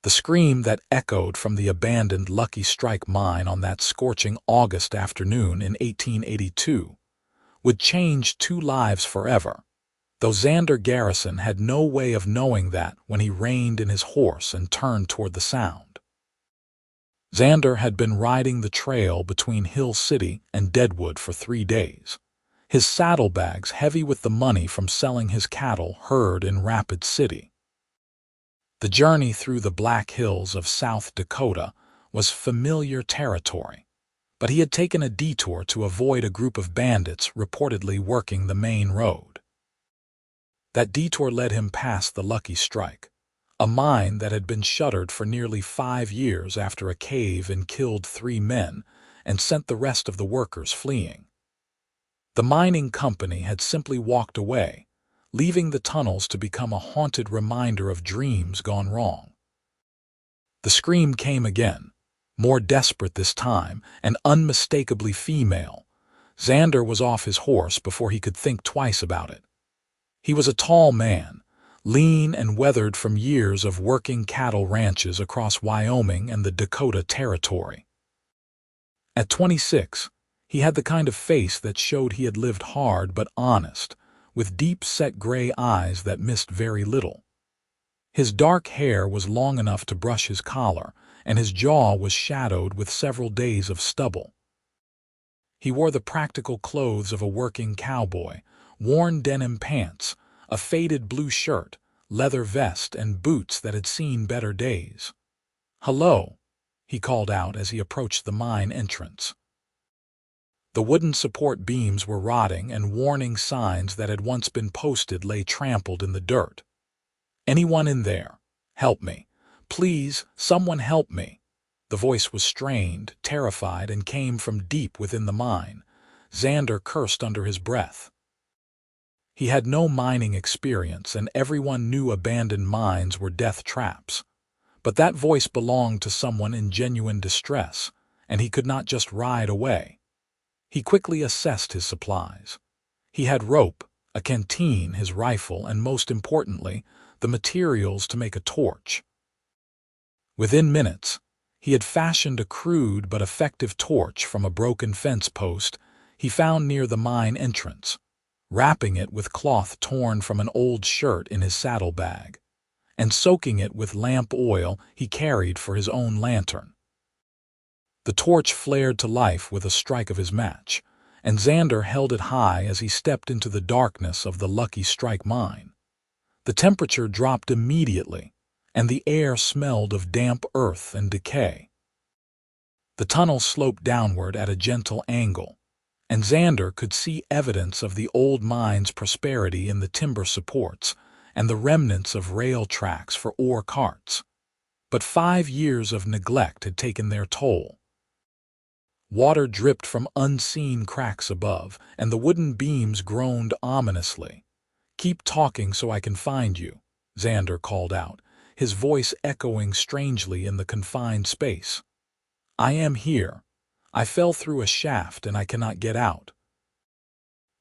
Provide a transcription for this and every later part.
The scream that echoed from the abandoned Lucky Strike mine on that scorching August afternoon in 1882 would change two lives forever, though Xander Garrison had no way of knowing that when he reined in his horse and turned toward the sound. Xander had been riding the trail between Hill City and Deadwood for 3 days, his saddlebags heavy with the money from selling his cattle herd in Rapid City. The journey through the Black Hills of South Dakota was familiar territory, but he had taken a detour to avoid a group of bandits reportedly working the main road. That detour led him past the Lucky Strike, a mine that had been shuttered for nearly 5 years after a cave-in killed 3 men and sent the rest of the workers fleeing. The mining company had simply walked away, leaving the tunnels to become a haunted reminder of dreams gone wrong. The scream came again, more desperate this time and unmistakably female. Xander was off his horse before he could think twice about it. He was a tall man, lean and weathered from years of working cattle ranches across Wyoming and the Dakota Territory. At 26, he had the kind of face that showed he had lived hard but honest, with deep-set gray eyes that missed very little. His dark hair was long enough to brush his collar, and his jaw was shadowed with several days of stubble. He wore the practical clothes of a working cowboy, worn denim pants, a faded blue shirt, leather vest, and boots that had seen better days. "Hello," he called out as he approached the mine entrance. The wooden support beams were rotting, and warning signs that had once been posted lay trampled in the dirt. "Anyone in there? Help me. Please, someone help me." The voice was strained, terrified, and came from deep within the mine. Xander cursed under his breath. He had no mining experience, and everyone knew abandoned mines were death traps. But that voice belonged to someone in genuine distress, and he could not just ride away. He quickly assessed his supplies. He had rope, a canteen, his rifle, and most importantly, the materials to make a torch. Within minutes, he had fashioned a crude but effective torch from a broken fence post he found near the mine entrance, wrapping it with cloth torn from an old shirt in his saddlebag, and soaking it with lamp oil he carried for his own lantern. The torch flared to life with a strike of his match, and Xander held it high as he stepped into the darkness of the Lucky Strike mine. The temperature dropped immediately, and the air smelled of damp earth and decay. The tunnel sloped downward at a gentle angle, and Xander could see evidence of the old mine's prosperity in the timber supports and the remnants of rail tracks for ore carts. But 5 years of neglect had taken their toll. Water dripped from unseen cracks above, and the wooden beams groaned ominously. "Keep talking so I can find you," Xander called out, his voice echoing strangely in the confined space. "I am here. I fell through a shaft and I cannot get out."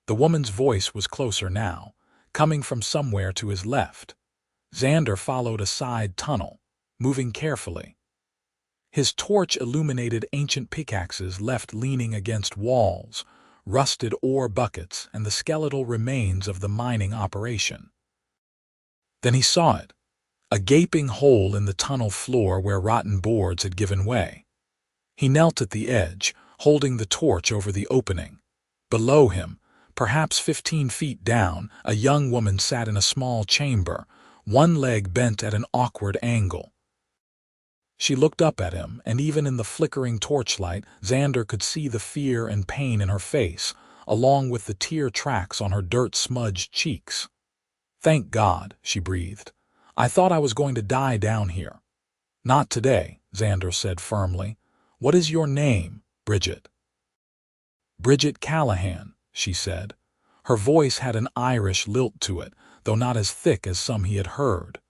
The woman's voice was closer now, coming from somewhere to his left. Xander followed a side tunnel, moving carefully. His torch illuminated ancient pickaxes left leaning against walls, rusted ore buckets, and the skeletal remains of the mining operation. Then he saw it, a gaping hole in the tunnel floor where rotten boards had given way. He knelt at the edge, holding the torch over the opening. Below him, perhaps 15 feet down, a young woman sat in a small chamber, one leg bent at an awkward angle. She looked up at him, and even in the flickering torchlight, Xander could see the fear and pain in her face, along with the tear tracks on her dirt-smudged cheeks. "Thank God," she breathed. "I thought I was going to die down here." "Not today," Xander said firmly. "What is your name, Bridget?" "Bridget Callahan," she said. Her voice had an Irish lilt to it, though not as thick as some he had heard.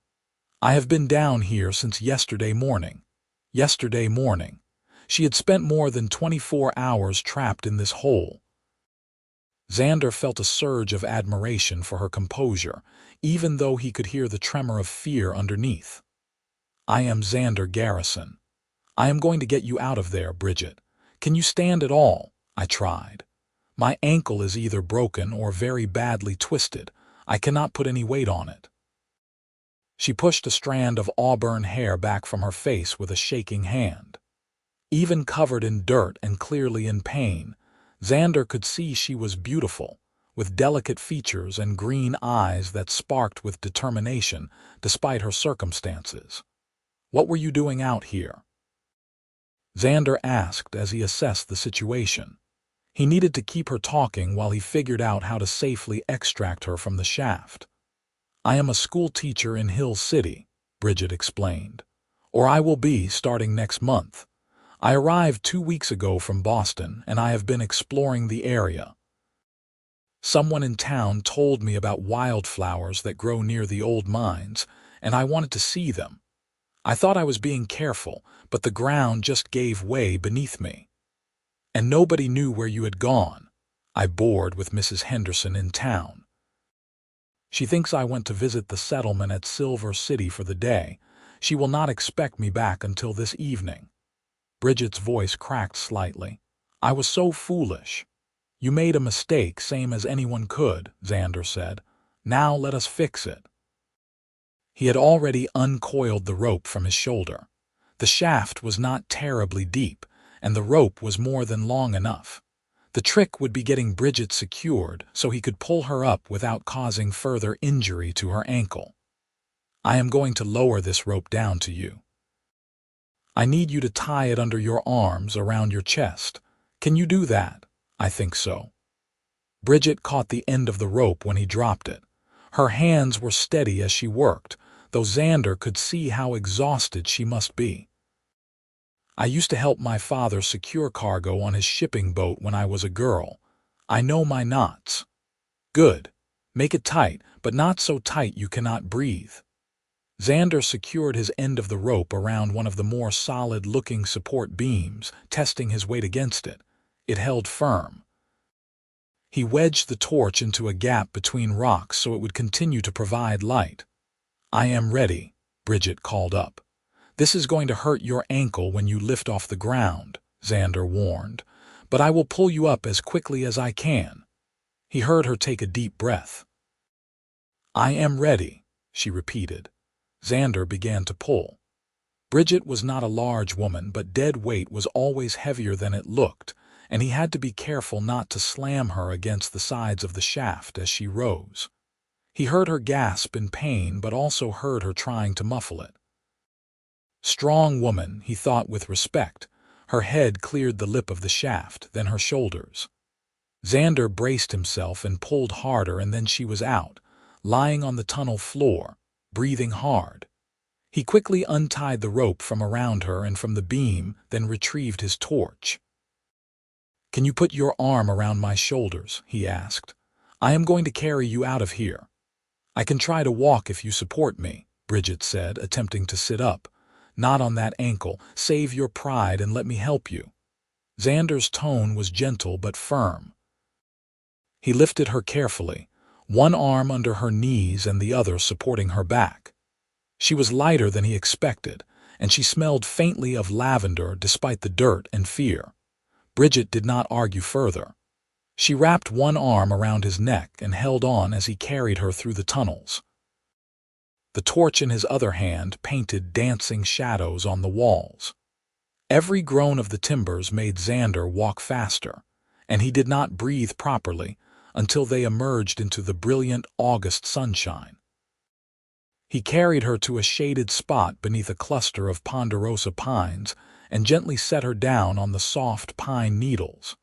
"I have been down here since yesterday morning." Yesterday morning. She had spent more than 24 hours trapped in this hole. Xander felt a surge of admiration for her composure, even though he could hear the tremor of fear underneath. I am Xander Garrison. I am going to get you out of there, Bridget. Can you stand at all? I tried. My ankle is either broken or very badly twisted. I cannot put any weight on it. She pushed a strand of auburn hair back from her face with a shaking hand. Even covered in dirt and clearly in pain, Xander could see she was beautiful, with delicate features and green eyes that sparked with determination despite her circumstances. What were you doing out here? Xander asked as he assessed the situation. He needed to keep her talking while he figured out how to safely extract her from the shaft. I am a school teacher in Hill City, Bridget explained. Or I will be starting next month. I arrived 2 weeks ago from Boston, and I have been exploring the area. Someone in town told me about wildflowers that grow near the old mines, and I wanted to see them. I thought I was being careful, but the ground just gave way beneath me. And nobody knew where you had gone. I bored with Mrs. Henderson in town. She thinks I went to visit the settlement at Silver City for the day. She will not expect me back until this evening. Bridget's voice cracked slightly. I was so foolish. You made a mistake, same as anyone could, Xander said. Now let us fix it. He had already uncoiled the rope from his shoulder. The shaft was not terribly deep, and the rope was more than long enough. The trick would be getting Bridget secured so he could pull her up without causing further injury to her ankle. I am going to lower this rope down to you. I need you to tie it under your arms around your chest. Can you do that? I think so. Bridget caught the end of the rope when he dropped it. Her hands were steady as she worked, though Xander could see how exhausted she must be. I used to help my father secure cargo on his shipping boat when I was a girl. I know my knots. Good. Make it tight, but not so tight you cannot breathe. Xander secured his end of the rope around one of the more solid-looking support beams, testing his weight against it. It held firm. He wedged the torch into a gap between rocks so it would continue to provide light. I am ready, Bridget called up. This is going to hurt your ankle when you lift off the ground, Xander warned, but I will pull you up as quickly as I can. He heard her take a deep breath. I am ready, she repeated. Xander began to pull. Bridget was not a large woman, but dead weight was always heavier than it looked, and he had to be careful not to slam her against the sides of the shaft as she rose. He heard her gasp in pain, but also heard her trying to muffle it. Strong woman, he thought with respect. Her head cleared the lip of the shaft, then her shoulders. Xander braced himself and pulled harder, and then she was out, lying on the tunnel floor, breathing hard. He quickly untied the rope from around her and from the beam, then retrieved his torch. Can you put your arm around my shoulders? He asked. I am going to carry you out of here. I can try to walk if you support me, Bridget said, attempting to sit up. Not on that ankle. Save your pride and let me help you. Xander's tone was gentle but firm. He lifted her carefully, one arm under her knees and the other supporting her back. She was lighter than he expected, and she smelled faintly of lavender despite the dirt and fear. Bridget did not argue further. She wrapped one arm around his neck and held on as he carried her through the tunnels. The torch in his other hand painted dancing shadows on the walls. Every groan of the timbers made Xander walk faster, and he did not breathe properly until they emerged into the brilliant August sunshine. He carried her to a shaded spot beneath a cluster of ponderosa pines and gently set her down on the soft pine needles.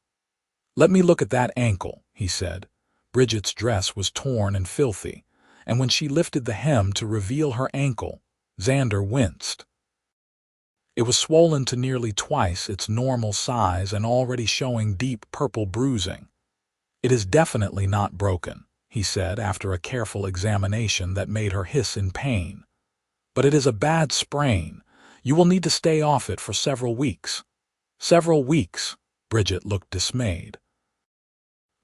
Let me look at that ankle, he said. Bridget's dress was torn and filthy, and when she lifted the hem to reveal her ankle, Xander winced. It was swollen to nearly twice its normal size and already showing deep purple bruising. It is definitely not broken, he said after a careful examination that made her hiss in pain. But it is a bad sprain. You will need to stay off it for several weeks. Several weeks, Bridget looked dismayed.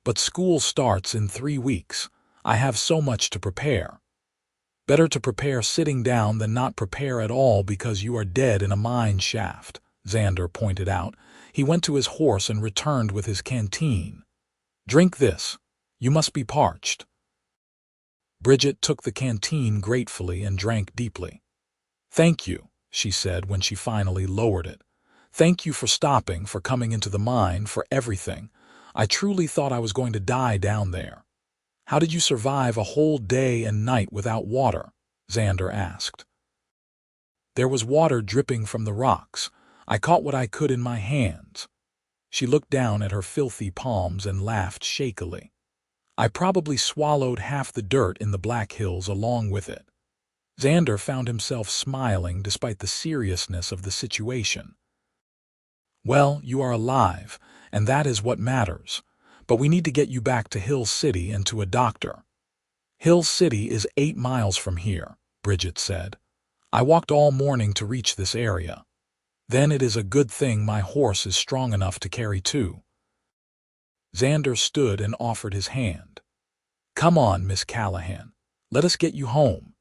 But school starts in 3 weeks. I have so much to prepare. Better to prepare sitting down than not prepare at all because you are dead in a mine shaft, Xander pointed out. He went to his horse and returned with his canteen. Drink this. You must be parched. Bridget took the canteen gratefully and drank deeply. Thank you, she said when she finally lowered it. Thank you for stopping, for coming into the mine, for everything. I truly thought I was going to die down there. How did you survive a whole day and night without water? Xander asked. There was water dripping from the rocks. I caught what I could in my hands. She looked down at her filthy palms and laughed shakily. I probably swallowed half the dirt in the Black Hills along with it. Xander found himself smiling despite the seriousness of the situation. Well, you are alive, and that is what matters. But we need to get you back to Hill City and to a doctor. Hill City is 8 miles from here, Bridget said. I walked all morning to reach this area. Then it is a good thing my horse is strong enough to carry two. Xander stood and offered his hand. Come on, Miss Callahan. Let us get you home.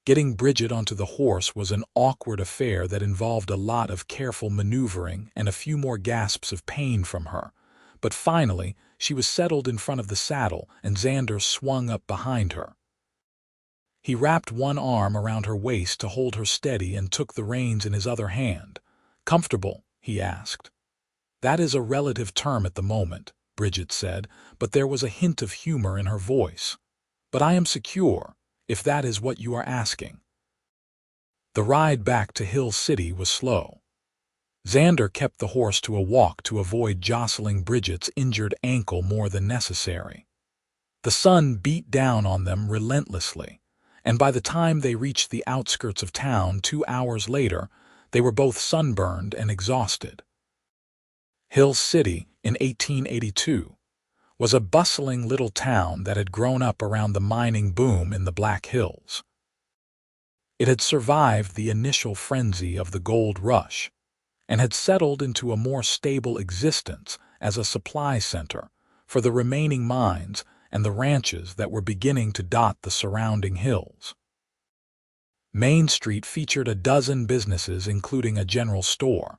Getting Bridget onto the horse was an awkward affair that involved a lot of careful maneuvering and a few more gasps of pain from her. But finally, she was settled in front of the saddle and Xander swung up behind her. He wrapped one arm around her waist to hold her steady and took the reins in his other hand. Comfortable? He asked. That is a relative term at the moment, Bridget said, but there was a hint of humor in her voice. But I am secure, if that is what you are asking. The ride back to Hill City was slow. Xander kept the horse to a walk to avoid jostling Bridget's injured ankle more than necessary. The sun beat down on them relentlessly, and by the time they reached the outskirts of town 2 hours later, they were both sunburned and exhausted. Hill City, in 1882, was a bustling little town that had grown up around the mining boom in the Black Hills. It had survived the initial frenzy of the gold rush, and had settled into a more stable existence as a supply center for the remaining mines and the ranches that were beginning to dot the surrounding hills. Main Street featured a dozen businesses including a general store,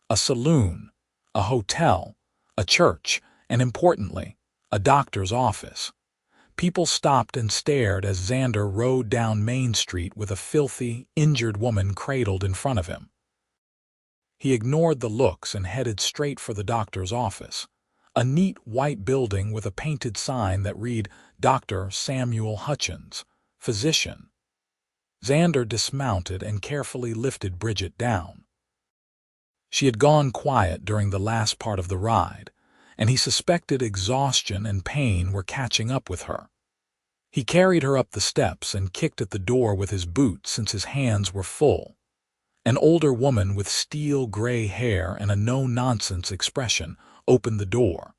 a saloon, a hotel, a church, and importantly, a doctor's office. People stopped and stared as Xander rode down Main Street with a filthy, injured woman cradled in front of him. He ignored the looks and headed straight for the doctor's office, a neat white building with a painted sign that read Dr. Samuel Hutchins, physician. Xander dismounted and carefully lifted Bridget down. She had gone quiet during the last part of the ride, and he suspected exhaustion and pain were catching up with her. He carried her up the steps and kicked at the door with his boot since his hands were full. An older woman with steel gray hair and a no-nonsense expression opened the door.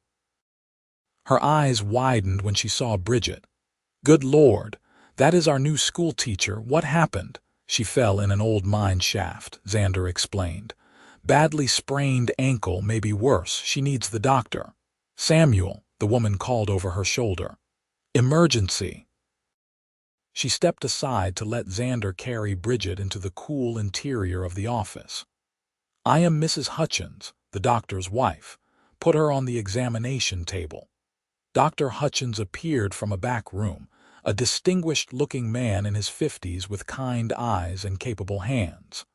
Her eyes widened when she saw Bridget. Good Lord, that is our new schoolteacher. What happened? She fell in an old mine shaft, Xander explained. Badly sprained ankle, maybe worse. She needs the doctor. Samuel, the woman called over her shoulder. Emergency. She stepped aside to let Xander carry Bridget into the cool interior of the office. I am Mrs. Hutchins, the doctor's wife. Put her on the examination table. Dr. Hutchins appeared from a back room, a distinguished-looking man in his 50s with kind eyes and capable hands.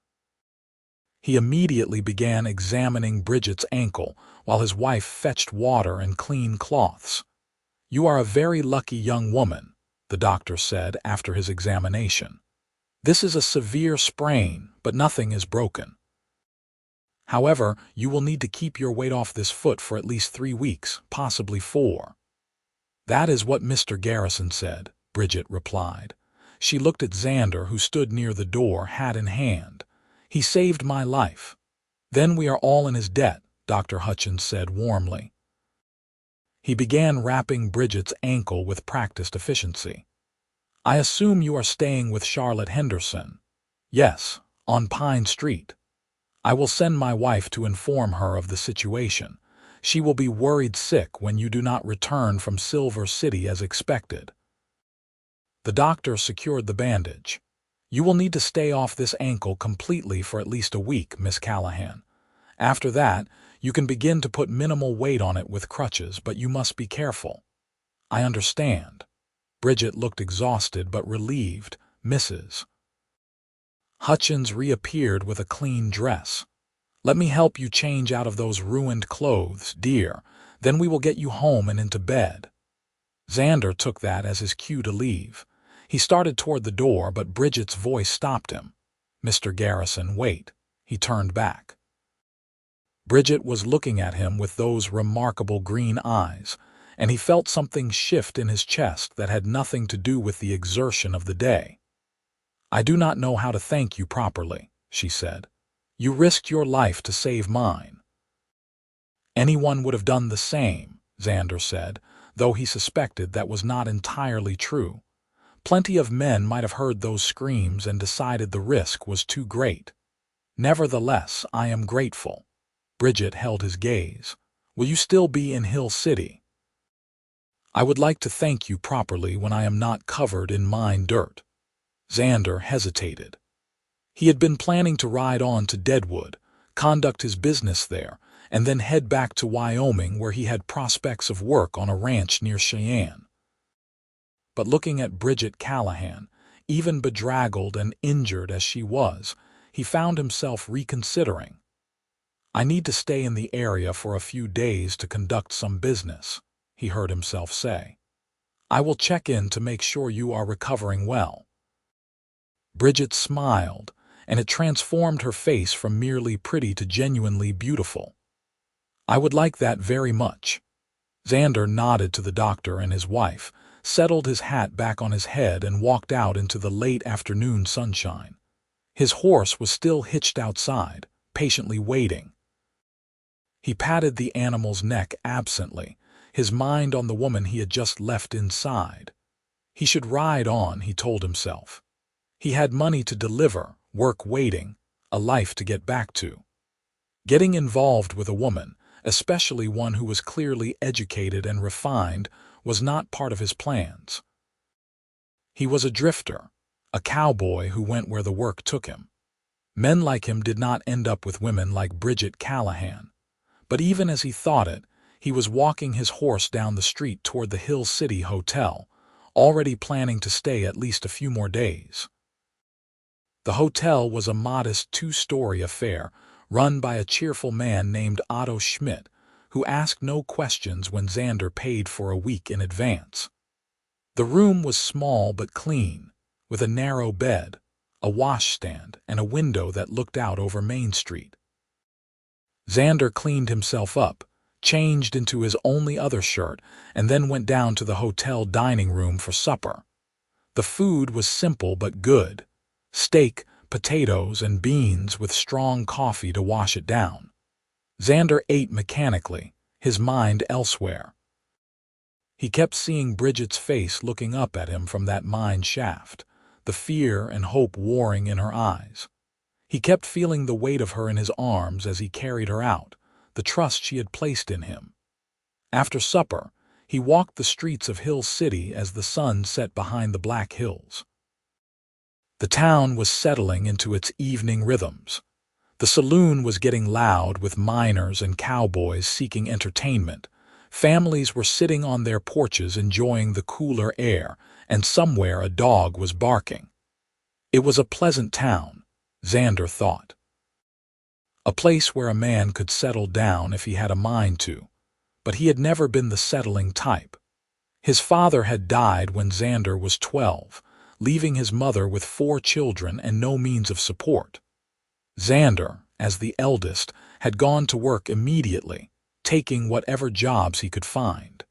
He immediately began examining Bridget's ankle while his wife fetched water and clean cloths. You are a very lucky young woman, the doctor said after his examination. This is a severe sprain, but nothing is broken. However, you will need to keep your weight off this foot for at least 3 weeks, possibly 4. That is what Mr. Garrison said, Bridget replied. She looked at Xander, who stood near the door, hat in hand. He saved my life. Then we are all in his debt, Dr. Hutchins said warmly. He began wrapping Bridget's ankle with practiced efficiency. I assume you are staying with Charlotte Henderson. Yes, on Pine Street. I will send my wife to inform her of the situation. She will be worried sick when you do not return from Silver City as expected. The doctor secured the bandage. "You will need to stay off this ankle completely for at least a week, Miss Callahan. After that, you can begin to put minimal weight on it with crutches, but you must be careful." "I understand." Bridget looked exhausted but relieved. Mrs. Hutchins reappeared with a clean dress. "Let me help you change out of those ruined clothes, dear. Then we will get you home and into bed." Xander took that as his cue to leave. He started toward the door, but Bridget's voice stopped him. "Mr. Garrison, wait." He turned back. Bridget was looking at him with those remarkable green eyes, and he felt something shift in his chest that had nothing to do with the exertion of the day. "I do not know how to thank you properly," she said. "You risked your life to save mine." "Anyone would have done the same," Xander said, though he suspected that was not entirely true. Plenty of men might have heard those screams and decided the risk was too great. "Nevertheless, I am grateful." Bridget held his gaze. "Will you still be in Hill City?" "I would like to thank you properly when I am not covered in mine dirt." Xander hesitated. He had been planning to ride on to Deadwood, conduct his business there, and then head back to Wyoming where he had prospects of work on a ranch near Cheyenne. But looking at Bridget Callahan, even bedraggled and injured as she was, he found himself reconsidering. "I need to stay in the area for a few days to conduct some business," he heard himself say. "I will check in to make sure you are recovering well." Bridget smiled, and it transformed her face from merely pretty to genuinely beautiful. "I would like that very much." Xander nodded to the doctor and his wife, settled his hat back on his head, and walked out into the late afternoon sunshine. His horse was still hitched outside, patiently waiting. He patted the animal's neck absently, his mind on the woman he had just left inside. He should ride on, he told himself. He had money to deliver, work waiting, a life to get back to. Getting involved with a woman, especially one who was clearly educated and refined, was not part of his plans. He was a drifter, a cowboy who went where the work took him. Men like him did not end up with women like Bridget Callahan. But even as he thought it, he was walking his horse down the street toward the Hill City Hotel, already planning to stay at least a few more days. The hotel was a modest two-story affair run by a cheerful man named Otto Schmidt, who asked no questions when Xander paid for a week in advance. The room was small but clean, with a narrow bed, a washstand, and a window that looked out over Main Street. Xander cleaned himself up, changed into his only other shirt, and then went down to the hotel dining room for supper. The food was simple but good: steak, potatoes, and beans with strong coffee to wash it down. Xander ate mechanically, his mind elsewhere. He kept seeing Bridget's face looking up at him from that mine shaft, the fear and hope warring in her eyes. He kept feeling the weight of her in his arms as he carried her out, the trust she had placed in him. After supper, he walked the streets of Hill City as the sun set behind the Black Hills. The town was settling into its evening rhythms. The saloon was getting loud with miners and cowboys seeking entertainment. Families were sitting on their porches enjoying the cooler air, and somewhere a dog was barking. It was a pleasant town, Xander thought. A place where a man could settle down if he had a mind to, but he had never been the settling type. His father had died when Xander was 12, leaving his mother with 4 children and no means of support. Xander, as the eldest, had gone to work immediately, taking whatever jobs he could find.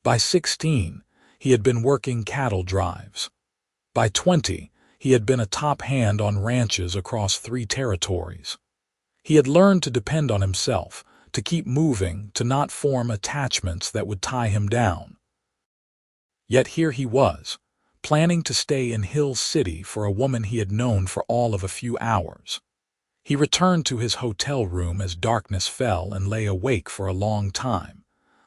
By 16, he had been working cattle drives. By 20, he had been a top hand on ranches across 3 territories. He had learned to depend on himself, to keep moving, to not form attachments that would tie him down. Yet here he was, planning to stay in Hill City for a woman he had known for all of a few hours. He returned to his hotel room as darkness fell and lay awake for a long time,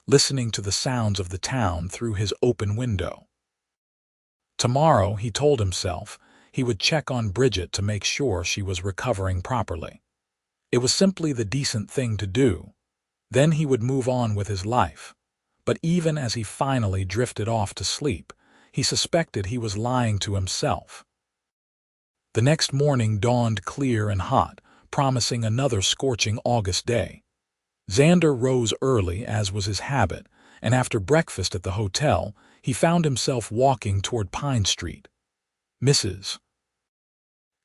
listening to the sounds of the town through his open window. Tomorrow, he told himself, he would check on Bridget to make sure she was recovering properly. It was simply the decent thing to do. Then he would move on with his life. But even as he finally drifted off to sleep, he suspected he was lying to himself. The next morning dawned clear and hot, promising another scorching August day. Xander rose early, as was his habit, and after breakfast at the hotel, he found himself walking toward Pine Street. Mrs.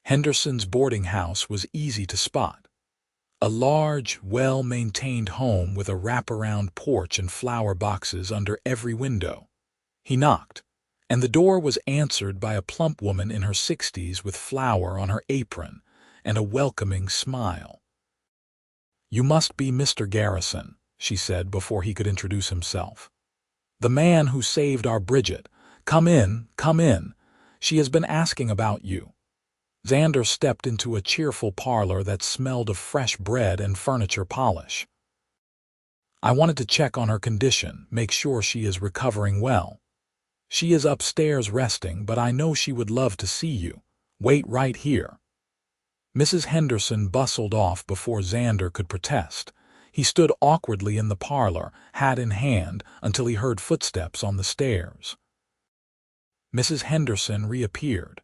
Henderson's boarding house was easy to spot. A large, well-maintained home with a wraparound porch and flower boxes under every window. He knocked, and the door was answered by a plump woman in her 60s with flour on her apron and a welcoming smile. "You must be Mr. Garrison," she said before he could introduce himself. "The man who saved our Bridget. Come in, come in. She has been asking about you." Xander stepped into a cheerful parlor that smelled of fresh bread and furniture polish. "I wanted to check on her condition, make sure she is recovering well. She is upstairs resting, but I know she would love to see you. Wait right here." Mrs. Henderson bustled off before Xander could protest. He stood awkwardly in the parlor, hat in hand, until he heard footsteps on the stairs. Mrs. Henderson reappeared.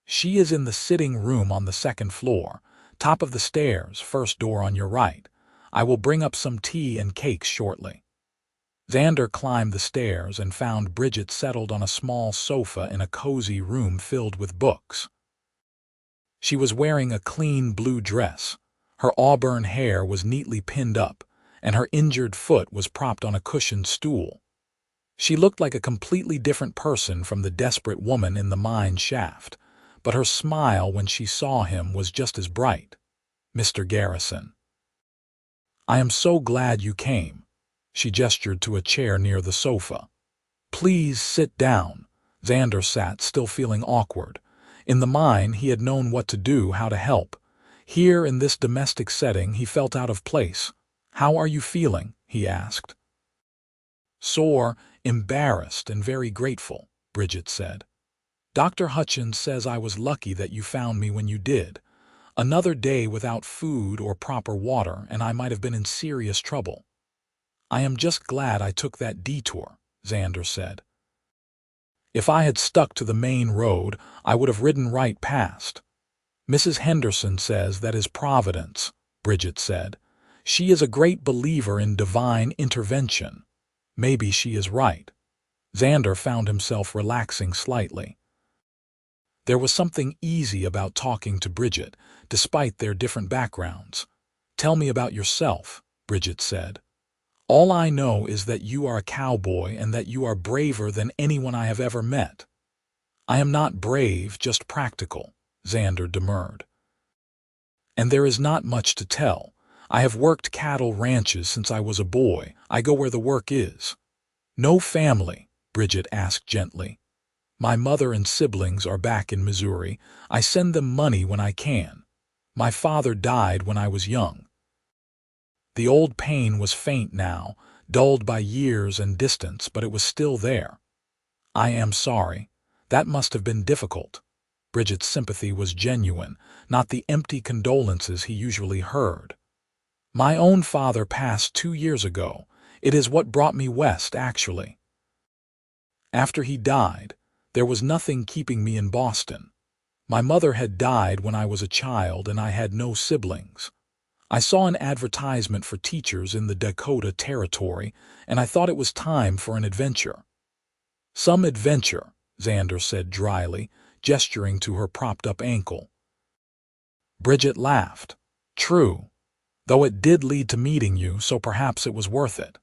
"She is in the sitting room on the second floor, top of the stairs, first door on your right. I will bring up some tea and cakes shortly." Xander climbed the stairs and found Bridget settled on a small sofa in a cozy room filled with books. She was wearing a clean blue dress. Her auburn hair was neatly pinned up, and her injured foot was propped on a cushioned stool. She looked like a completely different person from the desperate woman in the mine shaft, but her smile when she saw him was just as bright. "Mr. Garrison." "I am so glad you came." She gestured to a chair near the sofa. "Please sit down." Xander sat, still feeling awkward. In the mine, he had known what to do, how to help. Here, in this domestic setting, he felt out of place. "How are you feeling?" he asked. "Sore, embarrassed, and very grateful," Bridget said. "Dr. Hutchins says I was lucky that you found me when you did. Another day without food or proper water, and I might have been in serious trouble." "I am just glad I took that detour," Xander said. "If I had stuck to the main road, I would have ridden right past." "Mrs. Henderson says that is Providence," Bridget said. "She is a great believer in divine intervention. Maybe she is right." Xander found himself relaxing slightly. There was something easy about talking to Bridget, despite their different backgrounds. "Tell me about yourself," Bridget said. "All I know is that you are a cowboy and that you are braver than anyone I have ever met." "I am not brave, just practical," Xander demurred. "And there is not much to tell. I have worked cattle ranches since I was a boy. I go where the work is." "No family?" Bridget asked gently. "My mother and siblings are back in Missouri. I send them money when I can. My father died when I was young." The old pain was faint now, dulled by years and distance, but it was still there. "I am sorry. That must have been difficult." Bridget's sympathy was genuine, not the empty condolences he usually heard. "My own father passed 2 years ago. It is what brought me west, actually. After he died, there was nothing keeping me in Boston. My mother had died when I was a child and I had no siblings. I saw an advertisement for teachers in the Dakota Territory, and I thought it was time for an adventure." "Some adventure," Xander said dryly, gesturing to her propped-up ankle. Bridget laughed. "True, though it did lead to meeting you, so perhaps it was worth it."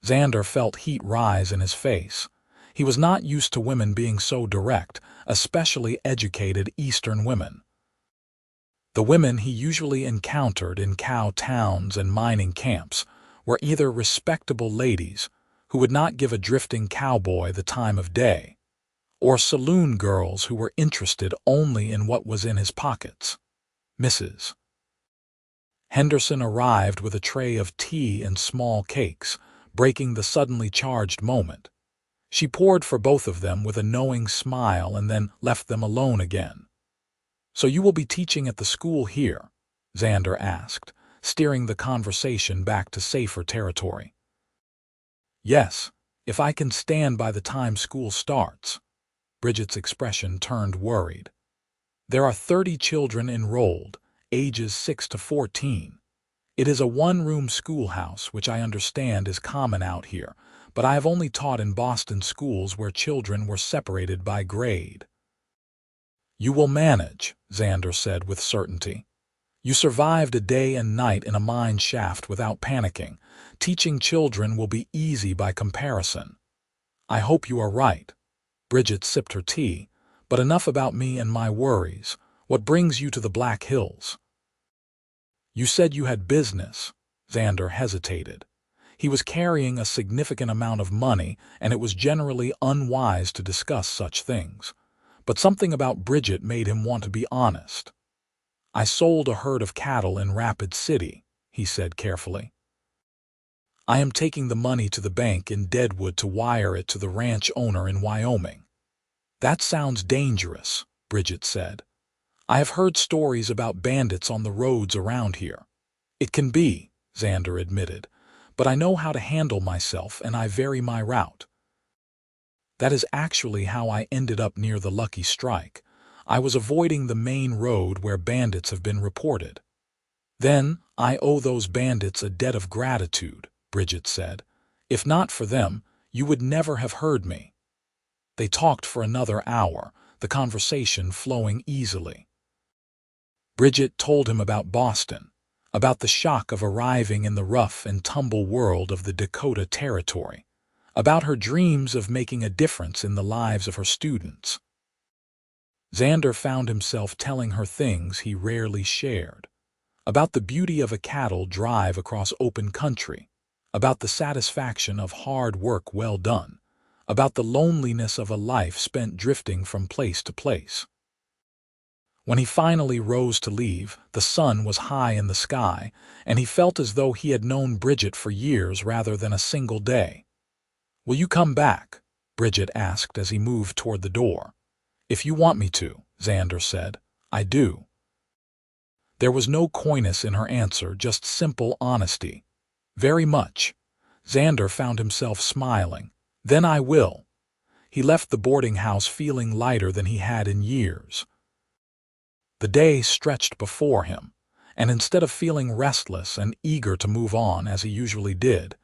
Xander felt heat rise in his face. He was not used to women being so direct, especially educated Eastern women. The women he usually encountered in cow towns and mining camps were either respectable ladies who would not give a drifting cowboy the time of day, or saloon girls who were interested only in what was in his pockets. Mrs. Henderson arrived with a tray of tea and small cakes, breaking the suddenly charged moment. She poured for both of them with a knowing smile and then left them alone again. "So you will be teaching at the school here?" Xander asked, steering the conversation back to safer territory. "Yes, if I can stand by the time school starts." Bridget's expression turned worried. "There are 30 children enrolled, ages 6 to 14. It is a one-room schoolhouse, which I understand is common out here, but I have only taught in Boston schools where children were separated by grade." "You will manage," Xander said with certainty. "You survived a day and night in a mine shaft without panicking. Teaching children will be easy by comparison." "I hope you are right." Bridget sipped her tea. "But enough about me and my worries. What brings you to the Black Hills?" "You said you had business." Xander hesitated. He was carrying a significant amount of money, and it was generally unwise to discuss such things. But something about Bridget made him want to be honest. "I sold a herd of cattle in Rapid City," he said carefully. "I am taking the money to the bank in Deadwood to wire it to the ranch owner in Wyoming." "That sounds dangerous," Bridget said. "I have heard stories about bandits on the roads around here." "It can be," Xander admitted, "but I know how to handle myself and I vary my route." "That is actually how I ended up near the Lucky Strike. I was avoiding the main road where bandits have been reported." "Then I owe those bandits a debt of gratitude," Bridget said. "If not for them, you would never have heard me." They talked for another hour, the conversation flowing easily. Bridget told him about Boston, about the shock of arriving in the rough and tumble world of the Dakota Territory, about her dreams of making a difference in the lives of her students. Xander found himself telling her things he rarely shared, about the beauty of a cattle drive across open country, about the satisfaction of hard work well done, about the loneliness of a life spent drifting from place to place. When he finally rose to leave, the sun was high in the sky, and he felt as though he had known Bridget for years rather than a single day. "Will you come back?" Bridget asked as he moved toward the door. "If you want me to," Xander said. "I do." There was no coyness in her answer, just simple honesty. "Very much." Xander found himself smiling. "Then I will." He left the boarding house feeling lighter than he had in years. The day stretched before him, and instead of feeling restless and eager to move on as he usually did,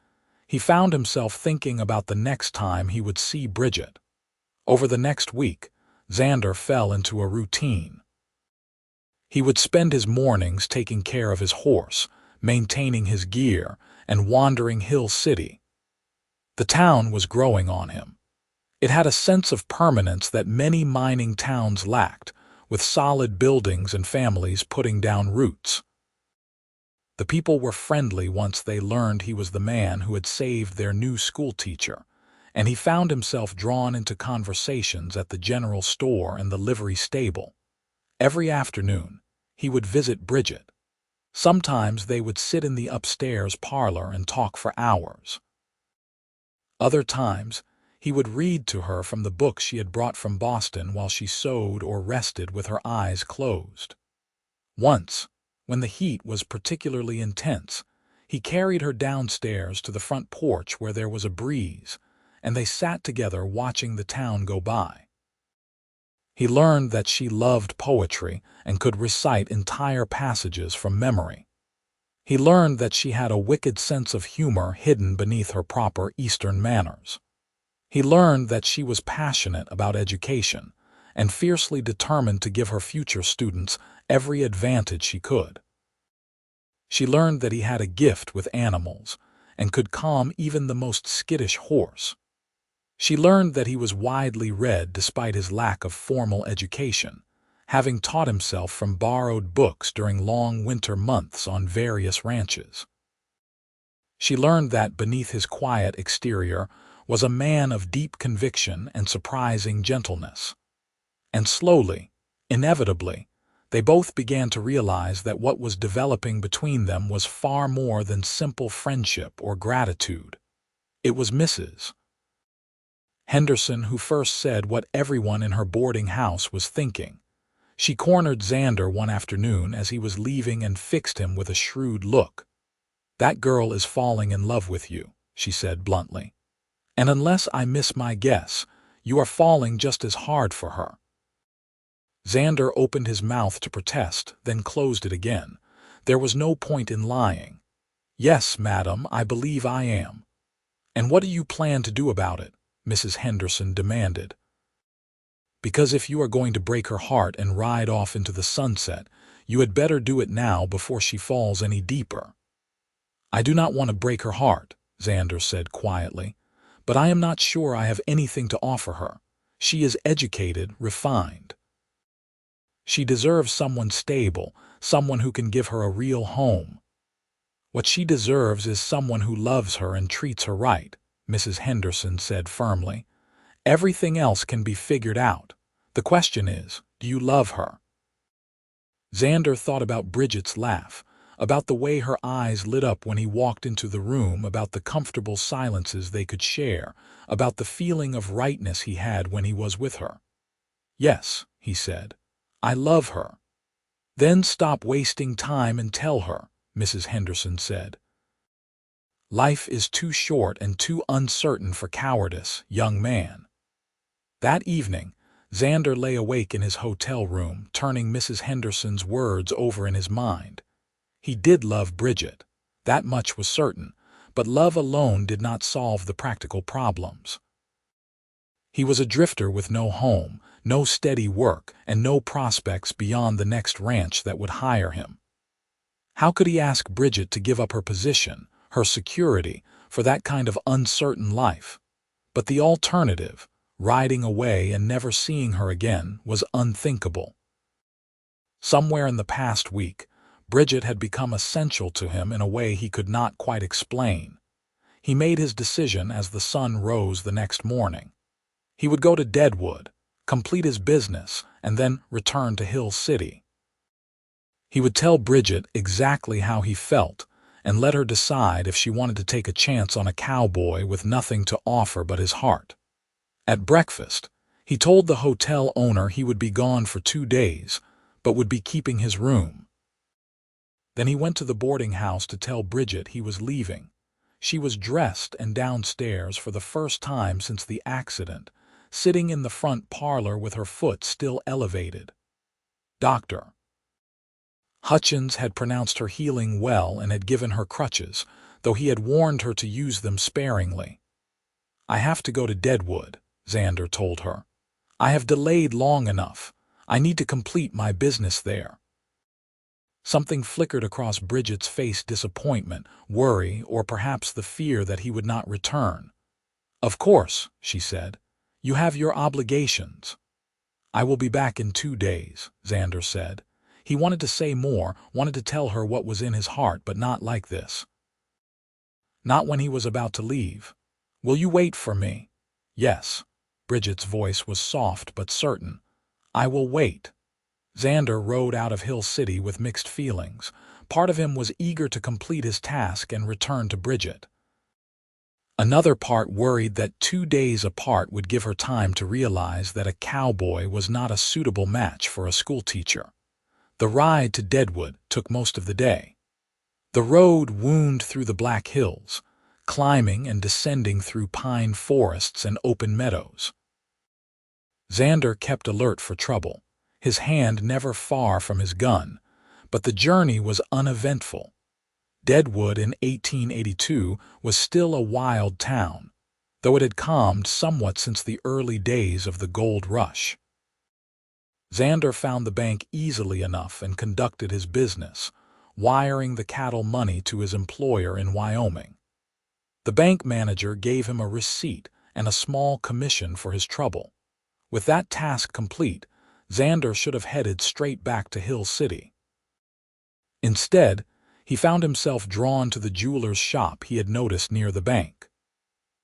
he found himself thinking about the next time he would see Bridget. Over the next week, Xander fell into a routine. He would spend his mornings taking care of his horse, maintaining his gear, and wandering Hill City. The town was growing on him. It had a sense of permanence that many mining towns lacked, with solid buildings and families putting down roots. The people were friendly once they learned he was the man who had saved their new schoolteacher, and he found himself drawn into conversations at the general store and the livery stable. Every afternoon, he would visit Bridget. Sometimes they would sit in the upstairs parlor and talk for hours. Other times, he would read to her from the books she had brought from Boston while she sewed or rested with her eyes closed. Once, when the heat was particularly intense, he carried her downstairs to the front porch where there was a breeze, and they sat together watching the town go by. He learned that she loved poetry and could recite entire passages from memory. He learned that she had a wicked sense of humor hidden beneath her proper Eastern manners. He learned that she was passionate about education and fiercely determined to give her future students every advantage she could. She learned that he had a gift with animals and could calm even the most skittish horse. She learned that he was widely read despite his lack of formal education, having taught himself from borrowed books during long winter months on various ranches. She learned that beneath his quiet exterior was a man of deep conviction and surprising gentleness. And slowly, inevitably, they both began to realize that what was developing between them was far more than simple friendship or gratitude. It was Mrs. Henderson, who first said what everyone in her boarding house was thinking. She cornered Xander one afternoon as he was leaving and fixed him with a shrewd look. "That girl is falling in love with you," she said bluntly. "And unless I miss my guess, you are falling just as hard for her." Xander opened his mouth to protest, then closed it again. There was no point in lying. "Yes, madam, I believe I am." "And what do you plan to do about it?" Mrs. Henderson demanded. "Because if you are going to break her heart and ride off into the sunset, you had better do it now before she falls any deeper." "I do not want to break her heart," Xander said quietly, "but I am not sure I have anything to offer her. She is educated, refined. She deserves someone stable, someone who can give her a real home. What she deserves is someone who loves her and treats her right," Mrs. Henderson said firmly. "Everything else can be figured out. The question is, do you love her?" Xander thought about Bridget's laugh, about the way her eyes lit up when he walked into the room, about the comfortable silences they could share, about the feeling of rightness he had when he was with her. "Yes," he said, "I love her." "Then stop wasting time and tell her," Mrs. Henderson said. "Life is too short and too uncertain for cowardice, young man." That evening, Xander lay awake in his hotel room, turning Mrs. Henderson's words over in his mind. He did love Bridget, that much was certain, but love alone did not solve the practical problems. He was a drifter with no home, no steady work, and no prospects beyond the next ranch that would hire him. How could he ask Bridget to give up her position, her security, for that kind of uncertain life? But the alternative, riding away and never seeing her again, was unthinkable. Somewhere in the past week, Bridget had become essential to him in a way he could not quite explain. He made his decision as the sun rose the next morning. He would go to Deadwood, complete his business, and then return to Hill City. He would tell Bridget exactly how he felt and let her decide if she wanted to take a chance on a cowboy with nothing to offer but his heart. At breakfast, he told the hotel owner he would be gone for 2 days, but would be keeping his room. Then he went to the boarding house to tell Bridget he was leaving. She was dressed and downstairs for the first time since the accident, sitting in the front parlor with her foot still elevated. Dr. Hutchins had pronounced her healing well and had given her crutches, though he had warned her to use them sparingly. "I have to go to Deadwood," Xander told her. "I have delayed long enough. I need to complete my business there." Something flickered across Bridget's face: disappointment, worry, or perhaps the fear that he would not return. "Of course," she said. "You have your obligations." "I will be back in 2 days," Xander said. He wanted to say more, wanted to tell her what was in his heart, but not like this. Not when he was about to leave. "Will you wait for me?" "Yes." Bridget's voice was soft but certain. "I will wait." Xander rode out of Hill City with mixed feelings. Part of him was eager to complete his task and return to Bridget. Another part worried that 2 days apart would give her time to realize that a cowboy was not a suitable match for a schoolteacher. The ride to Deadwood took most of the day. The road wound through the Black Hills, climbing and descending through pine forests and open meadows. Xander kept alert for trouble, his hand never far from his gun, but the journey was uneventful. Deadwood in 1882 was still a wild town, though it had calmed somewhat since the early days of the gold rush. Xander found the bank easily enough and conducted his business, wiring the cattle money to his employer in Wyoming. The bank manager gave him a receipt and a small commission for his trouble. With that task complete, Xander should have headed straight back to Hill City. Instead, he found himself drawn to the jeweler's shop he had noticed near the bank.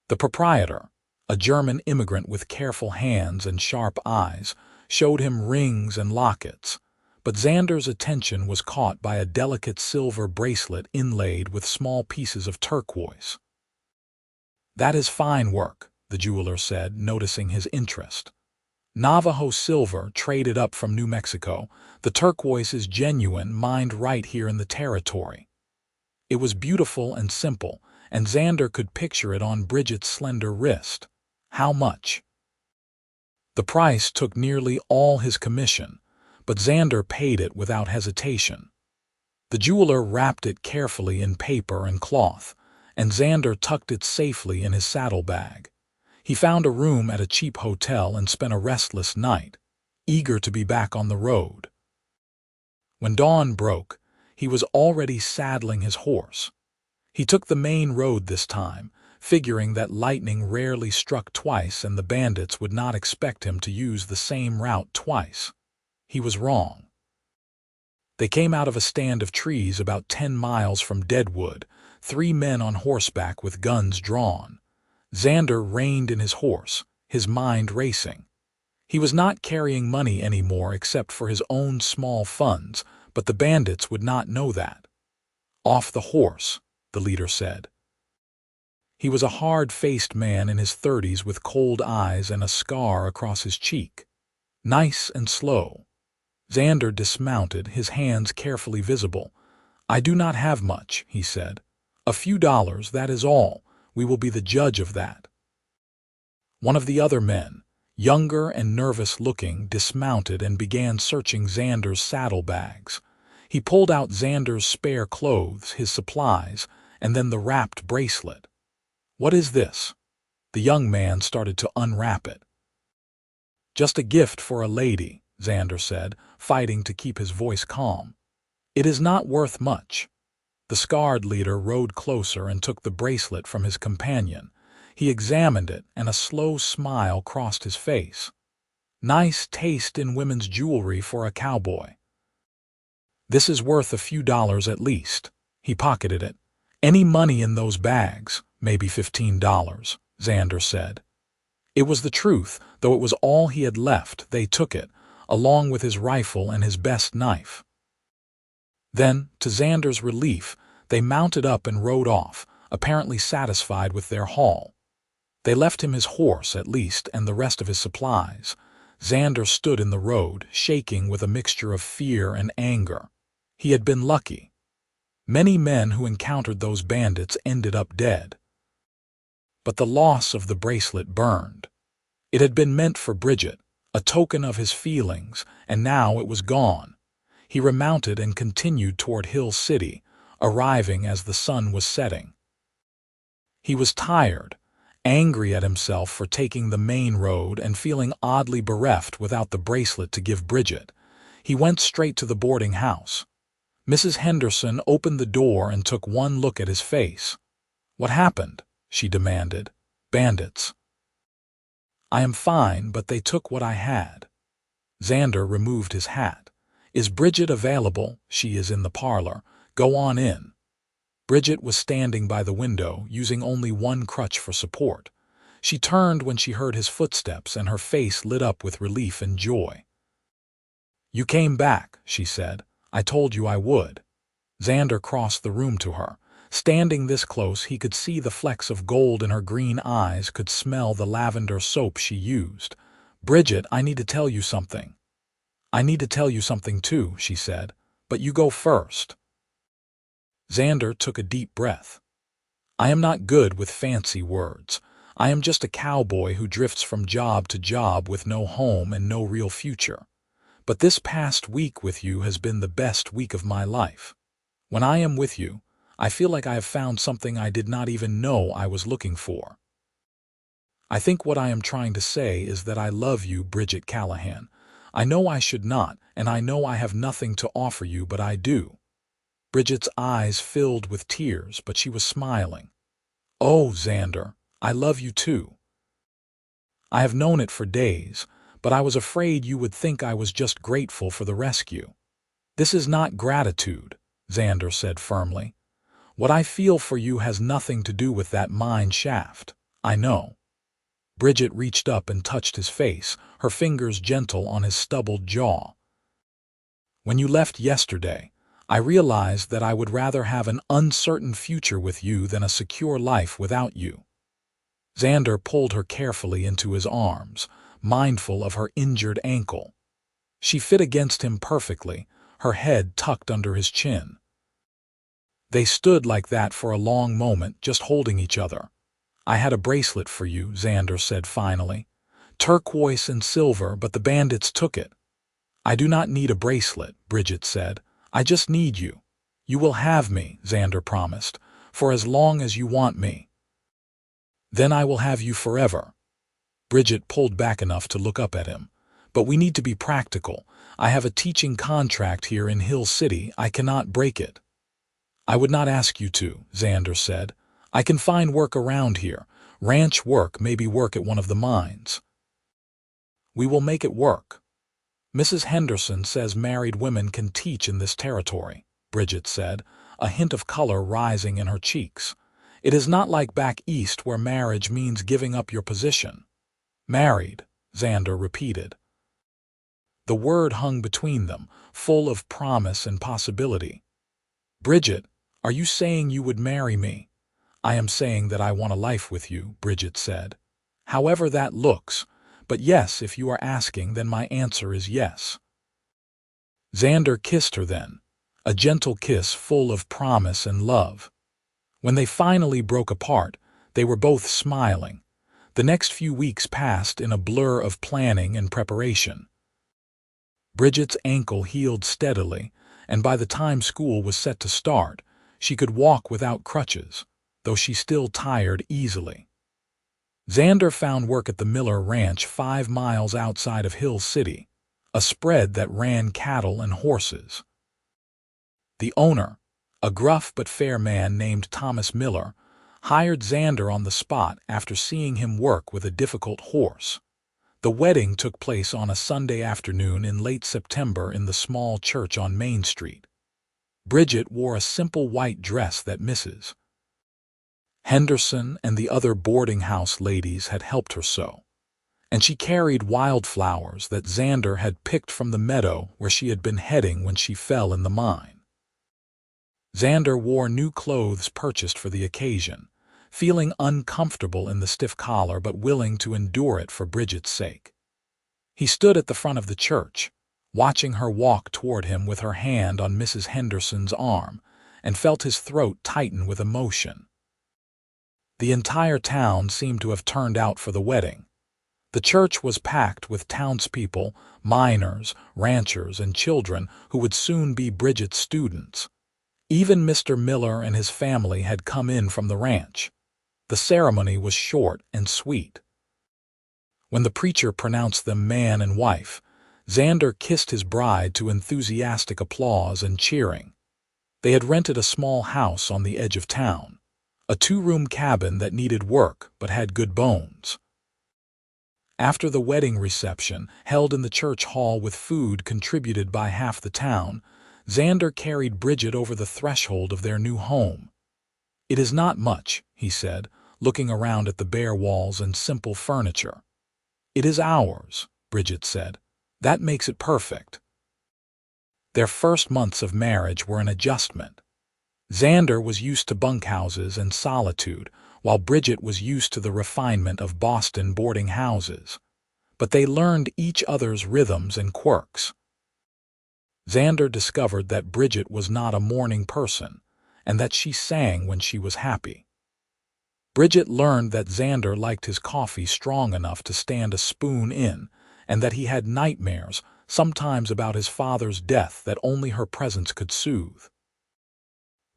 The proprietor, a German immigrant with careful hands and sharp eyes, showed him rings and lockets, but Xander's attention was caught by a delicate silver bracelet inlaid with small pieces of turquoise. "That is fine work," the jeweler said, noticing his interest. Navajo silver traded up from New Mexico. The turquoise is genuine, mined right here in the territory. It was beautiful and simple, and Xander could picture it on Bridget's slender wrist. How much? The price took nearly all his commission, but Xander paid it without hesitation. The jeweler wrapped it carefully in paper and cloth, and Xander tucked it safely in his saddlebag. He found a room at a cheap hotel and spent a restless night, eager to be back on the road. When dawn broke, he was already saddling his horse. He took the main road this time, figuring that lightning rarely struck twice and the bandits would not expect him to use the same route twice. He was wrong. They came out of a stand of trees about 10 miles from Deadwood, 3 men on horseback with guns drawn. Xander reined in his horse, his mind racing. He was not carrying money anymore except for his own small funds, but the bandits would not know that. "Off the horse," the leader said. He was a hard-faced man in his 30s with cold eyes and a scar across his cheek. Nice and slow. Xander dismounted, his hands carefully visible. "I do not have much," he said. "A few dollars, that is all. We will be the judge of that." One of the other men, younger and nervous-looking, dismounted and began searching Xander's saddlebags. He pulled out Xander's spare clothes, his supplies, and then the wrapped bracelet. "What is this?" The young man started to unwrap it. "Just a gift for a lady," Xander said, fighting to keep his voice calm. "It is not worth much." The scarred leader rode closer and took the bracelet from his companion. He examined it, and a slow smile crossed his face. "Nice taste in women's jewelry for a cowboy." "This is worth a few dollars at least." He pocketed it. "Any money in those bags, maybe $15, Xander said. It was the truth, though it was all he had left. They took it, along with his rifle and his best knife. Then, to Xander's relief, they mounted up and rode off, apparently satisfied with their haul. They left him his horse, at least, and the rest of his supplies. Xander stood in the road, shaking with a mixture of fear and anger. He had been lucky. Many men who encountered those bandits ended up dead. But the loss of the bracelet burned. It had been meant for Bridget, a token of his feelings, and now it was gone. He remounted and continued toward Hill City, arriving as the sun was setting. He was tired, angry at himself for taking the main road and feeling oddly bereft without the bracelet to give Bridget. He went straight to the boarding house. Mrs. Henderson opened the door and took one look at his face. "What happened?" she demanded. "Bandits." "I am fine, but they took what I had." Xander removed his hat. "Is Bridget available?" "She is in the parlor. Go on in." Bridget was standing by the window, using only one crutch for support. She turned when she heard his footsteps, and her face lit up with relief and joy. "You came back," she said. "I told you I would." Xander crossed the room to her. Standing this close, he could see the flecks of gold in her green eyes, could smell the lavender soap she used. "Bridget, I need to tell you something." "I need to tell you something too," she said, "but you go first." Xander took a deep breath. "I am not good with fancy words. I am just a cowboy who drifts from job to job with no home and no real future. But this past week with you has been the best week of my life. When I am with you, I feel like I have found something I did not even know I was looking for. I think what I am trying to say is that I love you, Bridget Callahan. I know I should not, and I know I have nothing to offer you, but I do." Bridget's eyes filled with tears, but she was smiling. "Oh, Xander, I love you too. I have known it for days, but I was afraid you would think I was just grateful for the rescue." "This is not gratitude," Xander said firmly. "What I feel for you has nothing to do with that mine shaft. I know." Bridget reached up and touched his face, her fingers gentle on his stubbled jaw. "When you left yesterday, I realized that I would rather have an uncertain future with you than a secure life without you." Xander pulled her carefully into his arms, mindful of her injured ankle. She fit against him perfectly, her head tucked under his chin. They stood like that for a long moment, just holding each other. "I had a bracelet for you," Xander said finally. "Turquoise and silver, but the bandits took it." "I do not need a bracelet," Bridget said. "I just need you." "You will have me," Xander promised, "for as long as you want me. Then I will have you forever." Bridget pulled back enough to look up at him. "But we need to be practical. I have a teaching contract here in Hill City. I cannot break it." "I would not ask you to," Xander said. "I can find work around here. Ranch work, maybe work at one of the mines." "We will make it work." "Mrs. Henderson says married women can teach in this territory," Bridget said, a hint of color rising in her cheeks. "It is not like back east where marriage means giving up your position." "Married," Xander repeated. The word hung between them, full of promise and possibility. "Bridget, are you saying you would marry me?" "I am saying that I want a life with you," Bridget said. "However that looks. But yes, if you are asking, then my answer is yes." Xander kissed her then, a gentle kiss full of promise and love. When they finally broke apart, they were both smiling. The next few weeks passed in a blur of planning and preparation. Bridget's ankle healed steadily, and by the time school was set to start, she could walk without crutches, though she still tired easily. Xander found work at the Miller Ranch 5 miles outside of Hill City, a spread that ran cattle and horses. The owner, a gruff but fair man named Thomas Miller, hired Xander on the spot after seeing him work with a difficult horse. The wedding took place on a Sunday afternoon in late September in the small church on Main Street. Bridget wore a simple white dress that Mrs. Henderson and the other boarding house ladies had helped her sew, and she carried wildflowers that Xander had picked from the meadow where she had been heading when she fell in the mine. Xander wore new clothes purchased for the occasion, feeling uncomfortable in the stiff collar but willing to endure it for Bridget's sake. He stood at the front of the church, watching her walk toward him with her hand on Mrs. Henderson's arm, and felt his throat tighten with emotion. The entire town seemed to have turned out for the wedding. The church was packed with townspeople, miners, ranchers, and children who would soon be Bridget's students. Even Mr. Miller and his family had come in from the ranch. The ceremony was short and sweet. When the preacher pronounced them man and wife, Xander kissed his bride to enthusiastic applause and cheering. They had rented a small house on the edge of town, a 2-room cabin that needed work but had good bones. After the wedding reception, held in the church hall with food contributed by half the town, Xander carried Bridget over the threshold of their new home. "It is not much," he said, looking around at the bare walls and simple furniture. "It is ours," Bridget said. "That makes it perfect." Their first months of marriage were an adjustment. Xander was used to bunkhouses and solitude, while Bridget was used to the refinement of Boston boarding houses. But they learned each other's rhythms and quirks. Xander discovered that Bridget was not a morning person, and that she sang when she was happy. Bridget learned that Xander liked his coffee strong enough to stand a spoon in, and that he had nightmares, sometimes about his father's death, that only her presence could soothe.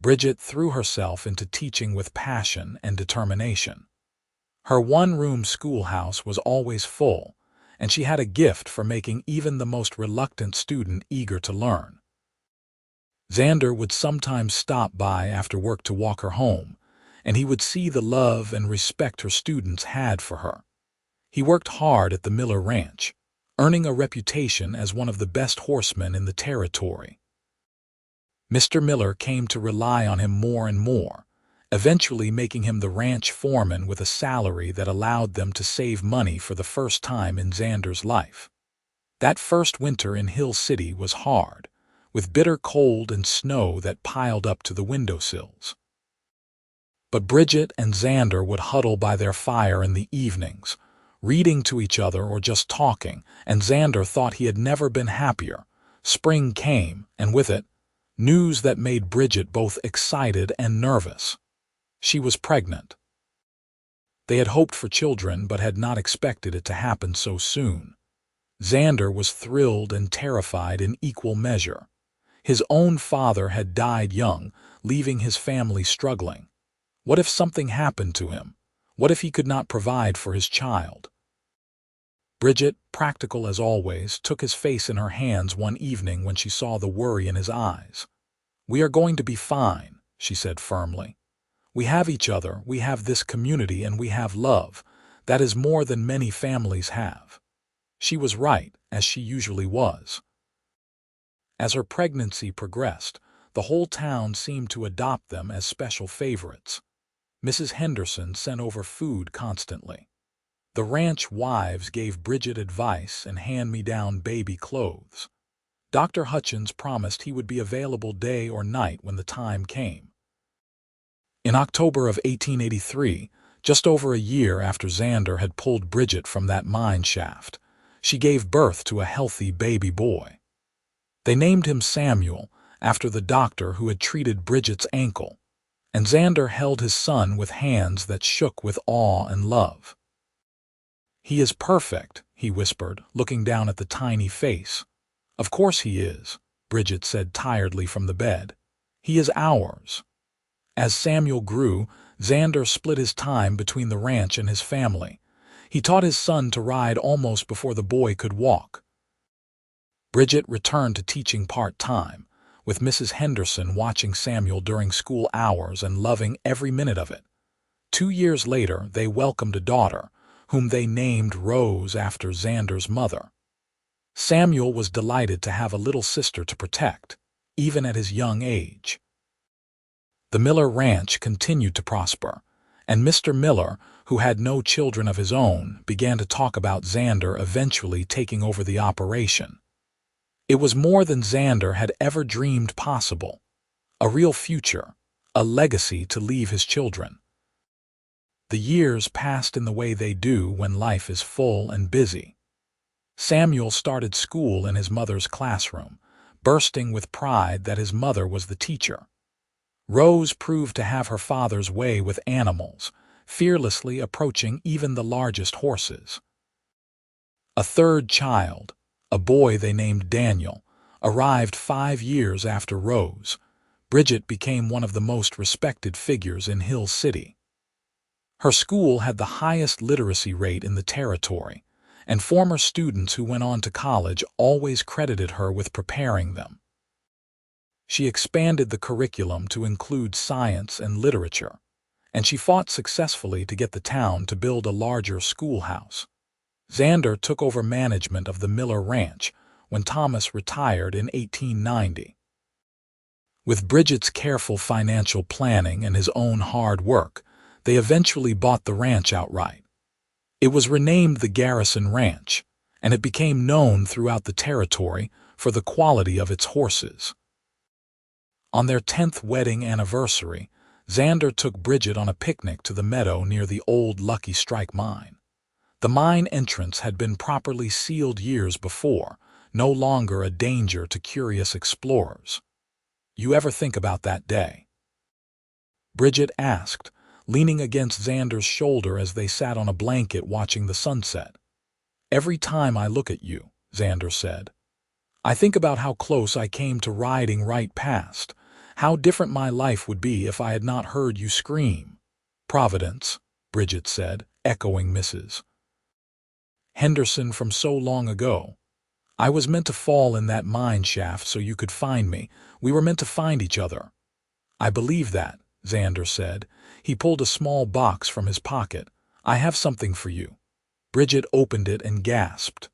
Bridget threw herself into teaching with passion and determination. Her 1-room schoolhouse was always full, and she had a gift for making even the most reluctant student eager to learn. Xander would sometimes stop by after work to walk her home, and he would see the love and respect her students had for her. He worked hard at the Miller Ranch, earning a reputation as one of the best horsemen in the territory. Mr. Miller came to rely on him more and more, eventually making him the ranch foreman with a salary that allowed them to save money for the first time in Xander's life. That first winter in Hill City was hard, with bitter cold and snow that piled up to the windowsills. But Bridget and Xander would huddle by their fire in the evenings, reading to each other or just talking, and Xander thought he had never been happier. Spring came, and with it, news that made Bridget both excited and nervous. She was pregnant. They had hoped for children but had not expected it to happen so soon. Xander was thrilled and terrified in equal measure. His own father had died young, leaving his family struggling. What if something happened to him? What if he could not provide for his child? Bridget, practical as always, took his face in her hands one evening when she saw the worry in his eyes. "We are going to be fine," she said firmly. "We have each other, we have this community, and we have love. That is more than many families have." She was right, as she usually was. As her pregnancy progressed, the whole town seemed to adopt them as special favorites. Mrs. Henderson sent over food constantly. The ranch wives gave Bridget advice and hand-me-down baby clothes. Dr. Hutchins promised he would be available day or night when the time came. In October of 1883, just over a year after Xander had pulled Bridget from that mine shaft, she gave birth to a healthy baby boy. They named him Samuel, after the doctor who had treated Bridget's ankle, and Xander held his son with hands that shook with awe and love. "He is perfect," he whispered, looking down at the tiny face. "Of course he is," Bridget said tiredly from the bed. "He is ours." As Samuel grew, Xander split his time between the ranch and his family. He taught his son to ride almost before the boy could walk. Bridget returned to teaching part-time, with Mrs. Henderson watching Samuel during school hours and loving every minute of it. 2 years later, they welcomed a daughter, whom they named Rose after Xander's mother. Samuel was delighted to have a little sister to protect, even at his young age. The Miller Ranch continued to prosper, and Mr. Miller, who had no children of his own, began to talk about Xander eventually taking over the operation. It was more than Xander had ever dreamed possible. A real future, a legacy to leave his children. The years passed in the way they do when life is full and busy. Samuel started school in his mother's classroom, bursting with pride that his mother was the teacher. Rose proved to have her father's way with animals, fearlessly approaching even the largest horses. A third child, a boy they named Daniel, arrived 5 years after Rose. Bridget became one of the most respected figures in Hill City. Her school had the highest literacy rate in the territory, and former students who went on to college always credited her with preparing them. She expanded the curriculum to include science and literature, and she fought successfully to get the town to build a larger schoolhouse. Xander took over management of the Miller Ranch when Thomas retired in 1890. With Bridget's careful financial planning and his own hard work, they eventually bought the ranch outright. It was renamed the Garrison Ranch, and it became known throughout the territory for the quality of its horses. On their 10th wedding anniversary, Xander took Bridget on a picnic to the meadow near the old Lucky Strike mine. The mine entrance had been properly sealed years before, no longer a danger to curious explorers. "You ever think about that day?" Bridget asked, leaning against Xander's shoulder as they sat on a blanket watching the sunset. "Every time I look at you," Xander said, "I think about how close I came to riding right past, how different my life would be if I had not heard you scream." "Providence," Bridget said, echoing Mrs. Henderson from so long ago. "I was meant to fall in that mine shaft so you could find me. We were meant to find each other." "I believe that," Xander said. He pulled a small box from his pocket. "I have something for you." Bridget opened it and gasped.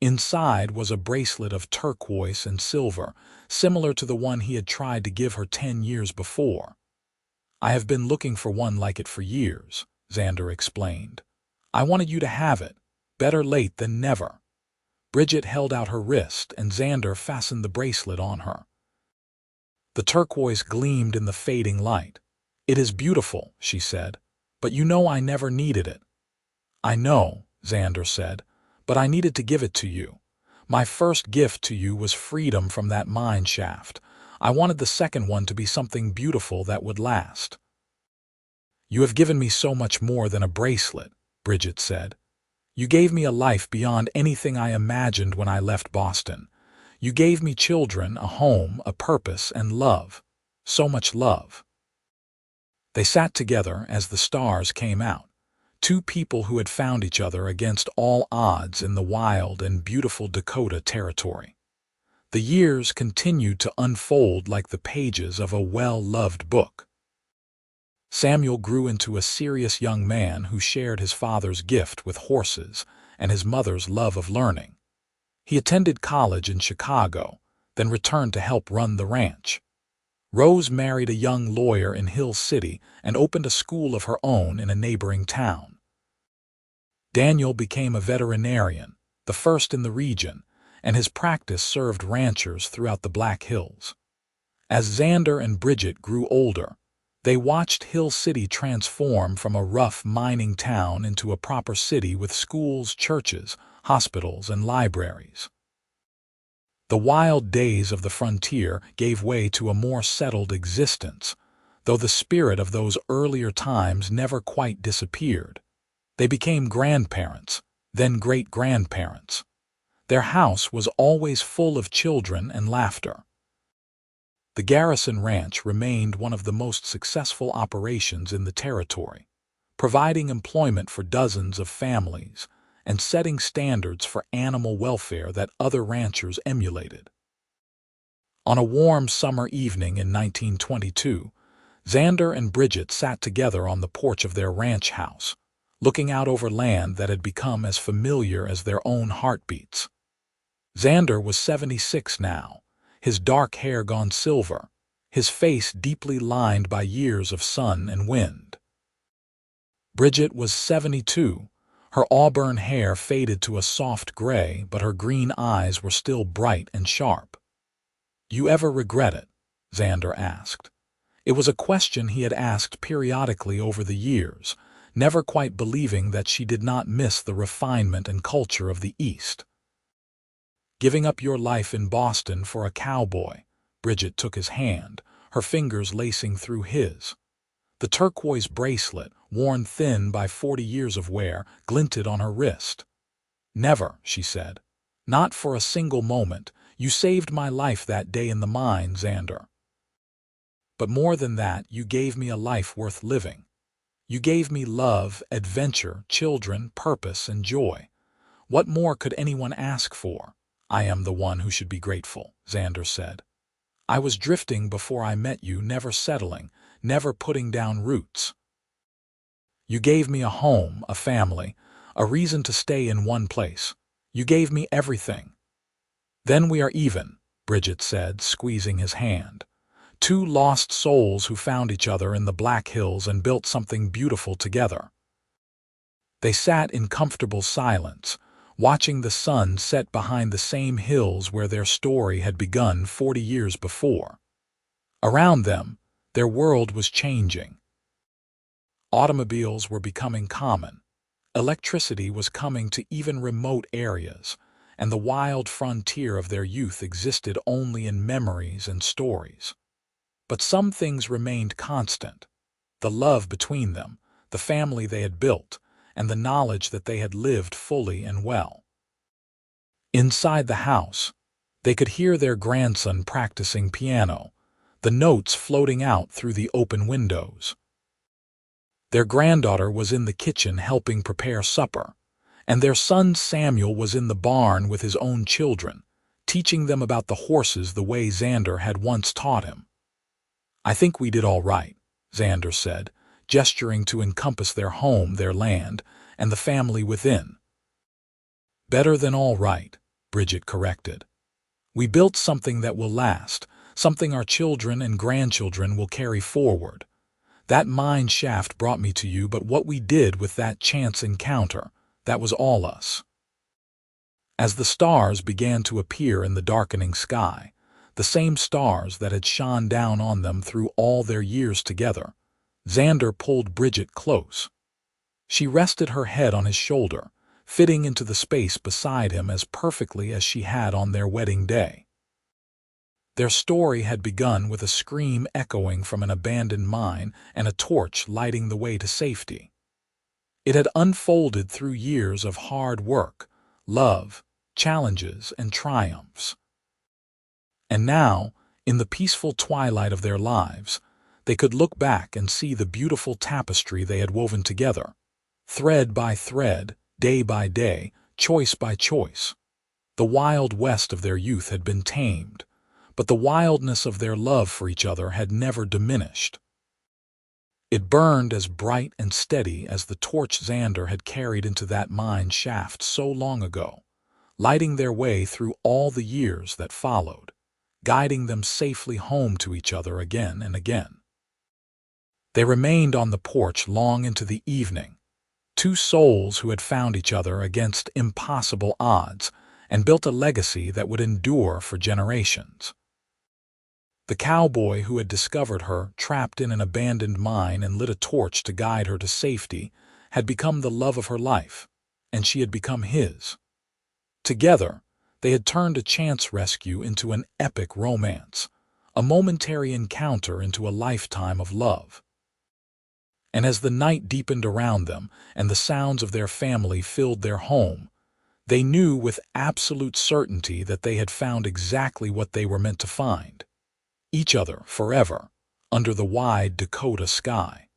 Inside was a bracelet of turquoise and silver, similar to the one he had tried to give her 10 years before. "I have been looking for one like it for years," Xander explained. "I wanted you to have it. Better late than never." Bridget held out her wrist, and Xander fastened the bracelet on her. The turquoise gleamed in the fading light. "It is beautiful," she said, "but you know I never needed it." "I know," Xander said, "but I needed to give it to you. My first gift to you was freedom from that mine shaft. I wanted the second one to be something beautiful that would last." "You have given me so much more than a bracelet," Bridget said. "You gave me a life beyond anything I imagined when I left Boston. You gave me children, a home, a purpose, and love. So much love." They sat together as the stars came out, two people who had found each other against all odds in the wild and beautiful Dakota Territory. The years continued to unfold like the pages of a well-loved book. Samuel grew into a serious young man who shared his father's gift with horses and his mother's love of learning. He attended college in Chicago, then returned to help run the ranch. Rose married a young lawyer in Hill City and opened a school of her own in a neighboring town. Daniel became a veterinarian, the first in the region, and his practice served ranchers throughout the Black Hills. As Xander and Bridget grew older, they watched Hill City transform from a rough mining town into a proper city with schools, churches, hospitals, and libraries. The wild days of the frontier gave way to a more settled existence, though the spirit of those earlier times never quite disappeared. They became grandparents, then great-grandparents. Their house was always full of children and laughter. The Garrison Ranch remained one of the most successful operations in the territory, providing employment for dozens of families and setting standards for animal welfare that other ranchers emulated. On a warm summer evening in 1922, Xander and Bridget sat together on the porch of their ranch house, looking out over land that had become as familiar as their own heartbeats. Xander was 76 now, his dark hair gone silver, his face deeply lined by years of sun and wind. Bridget was 72, her auburn hair faded to a soft gray, but her green eyes were still bright and sharp. "You ever regret it?" Xander asked. It was a question he had asked periodically over the years, never quite believing that she did not miss the refinement and culture of the East. "Giving up your life in Boston for a cowboy." Bridget took his hand, her fingers lacing through his. The turquoise bracelet, worn thin by 40 years of wear, glinted on her wrist. "Never," she said. "Not for a single moment. You saved my life that day in the mine, Xander. But more than that, you gave me a life worth living. You gave me love, adventure, children, purpose, and joy. What more could anyone ask for?" "I am the one who should be grateful," Xander said. "I was drifting before I met you, never settling, never putting down roots. You gave me a home, a family, a reason to stay in one place. You gave me everything." "Then we are even," Bridget said, squeezing his hand. "Two lost souls who found each other in the Black Hills and built something beautiful together." They sat in comfortable silence, watching the sun set behind the same hills where their story had begun 40 years before. Around them, their world was changing. Automobiles were becoming common. Electricity was coming to even remote areas, and the wild frontier of their youth existed only in memories and stories. But some things remained constant: the love between them, the family they had built, and the knowledge that they had lived fully and well. Inside the house, they could hear their grandson practicing piano, the notes floating out through the open windows. Their granddaughter was in the kitchen helping prepare supper, and their son Samuel was in the barn with his own children, teaching them about the horses the way Xander had once taught him. "I think we did all right," Xander said, gesturing to encompass their home, their land, and the family within. "Better than all right," Bridget corrected. "We built something that will last, something our children and grandchildren will carry forward. That mine shaft brought me to you, but what we did with that chance encounter, that was all us." As the stars began to appear in the darkening sky, the same stars that had shone down on them through all their years together, Xander pulled Bridget close. She rested her head on his shoulder, fitting into the space beside him as perfectly as she had on their wedding day. Their story had begun with a scream echoing from an abandoned mine and a torch lighting the way to safety. It had unfolded through years of hard work, love, challenges, and triumphs. And now, in the peaceful twilight of their lives, they could look back and see the beautiful tapestry they had woven together, thread by thread, day by day, choice by choice. The wild west of their youth had been tamed, but the wildness of their love for each other had never diminished. It burned as bright and steady as the torch Xander had carried into that mine shaft so long ago, lighting their way through all the years that followed, guiding them safely home to each other again and again. They remained on the porch long into the evening, two souls who had found each other against impossible odds and built a legacy that would endure for generations. The cowboy who had discovered her trapped in an abandoned mine and lit a torch to guide her to safety had become the love of her life, and she had become his. Together, they had turned a chance rescue into an epic romance, a momentary encounter into a lifetime of love. And as the night deepened around them and the sounds of their family filled their home, they knew with absolute certainty that they had found exactly what they were meant to find: each other forever, under the wide Dakota sky.